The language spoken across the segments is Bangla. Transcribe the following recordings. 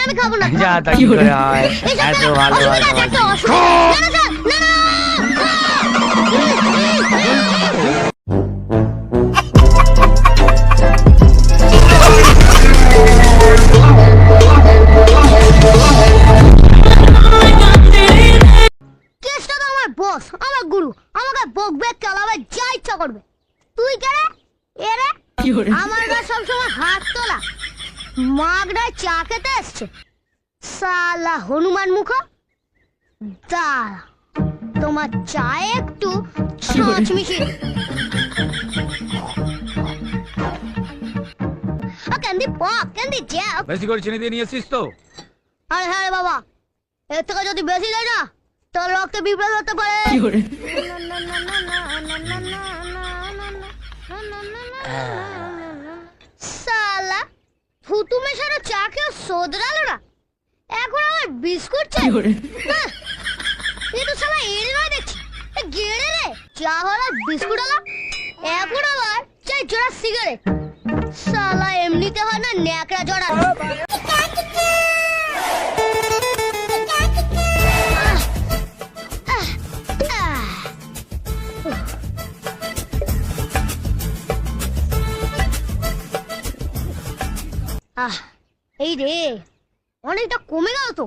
আমি খাবো না। যা তা কি করে হয়, এত ভালো কেসটা তো আমার বস, আমার গুরু, আমাকে বকবে, চালাবে, যা ইচ্ছা করবে। তুই কে রে? এরে আমার গা সবসময় হাত তোলা, মাগড়ায় চা খেতে এসছে সালা হনুমান মুখ। দাঁড়া, তোমার চায়ে একটু ছাঁচ মিশিয়ে ক্যান্ডি পপ, ক্যান্ডি জ্যাম। বেশি করে চিনি দিয়ে নিয়েছিস তো? আরে হ্যাঁ রে বাবা, এর থেকে যদি বেশি দেয় না তোর রক্তে বিপ্লব হতে পারে। সালা ফুতু মেশানো চা খেয়ে শোধরালো না, এখন আবার বিস্কুট চাই। এ তো শালা এর নয় দেখছি, এ গেড়ে রে। চা হলো, বিস্কুট হলো, এখন আবার চাই জোড়া সিগারেট। শালা এমনিতে হয় না ন্যাকড়া জোড়া। এই রে, অনেকটা কমে গেল তো।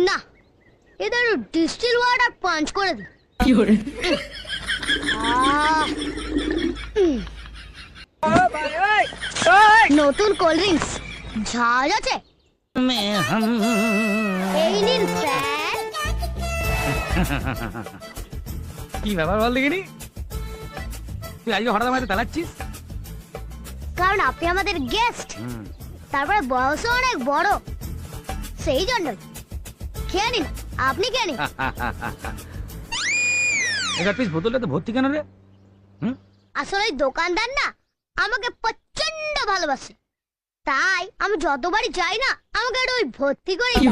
না, এদের ডিস্টিল ওয়াটার পাঞ্চ করে দি। নতুন কোল্ড ড্রিঙ্কস ঝাঁজ আছে, এই নিন স্যার। কি ব্যাপার বল দেখিনি, তুই আজকে হঠাৎ আমাকে তালাচ্ছিস? কারণ আপনি আমাদের গেস্ট, তারপরে বয়সও অনেক বড়, সেই জন্য। খেয়ে নিন, আপনি খেয়ে নিন। এবার পিস বোতলটা তো ভর্তি কেন রে? আসলে দোকানদার না আমাকে প্রচন্ড ভালোবাসে, তাই আমি যতবারই যাই না আমাকে একটু ওই ভর্তি করে নিন।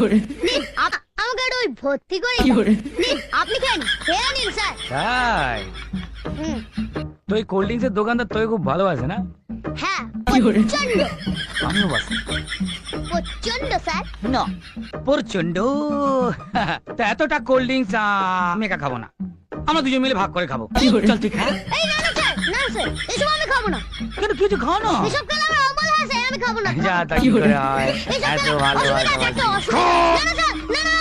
আমাকে একটু ওই ভর্তি করে নিন, আপনি খেয়ে নিন, খেয়ে নিন স্যার। তাই তো এই কোল্ড ড্রিঙ্কসের দোকানদার তোকে খুব ভালোবাসে না? হ্যাঁ, প্রচন্ড। আমিও বাসি প্রচন্ড স্যার। না, প্রচন্ড। তা এতটা কোল্ড ড্রিঙ্কস আমি একা খাবো না, আমরা দুজন মিলে ভাগ করে খাবো। চল তুই খা। এই না না স্যার, না স্যার, এসব আমি খাবো না। কেন, কিছু খাও না। এসব খেলে আমার অম্বল হয় স্যার, আমি খাবো না। যা তা কি করে হয়, এত ভালো অসুবিধা আছে, একটা অসুবিধা। না না স্যার, না না।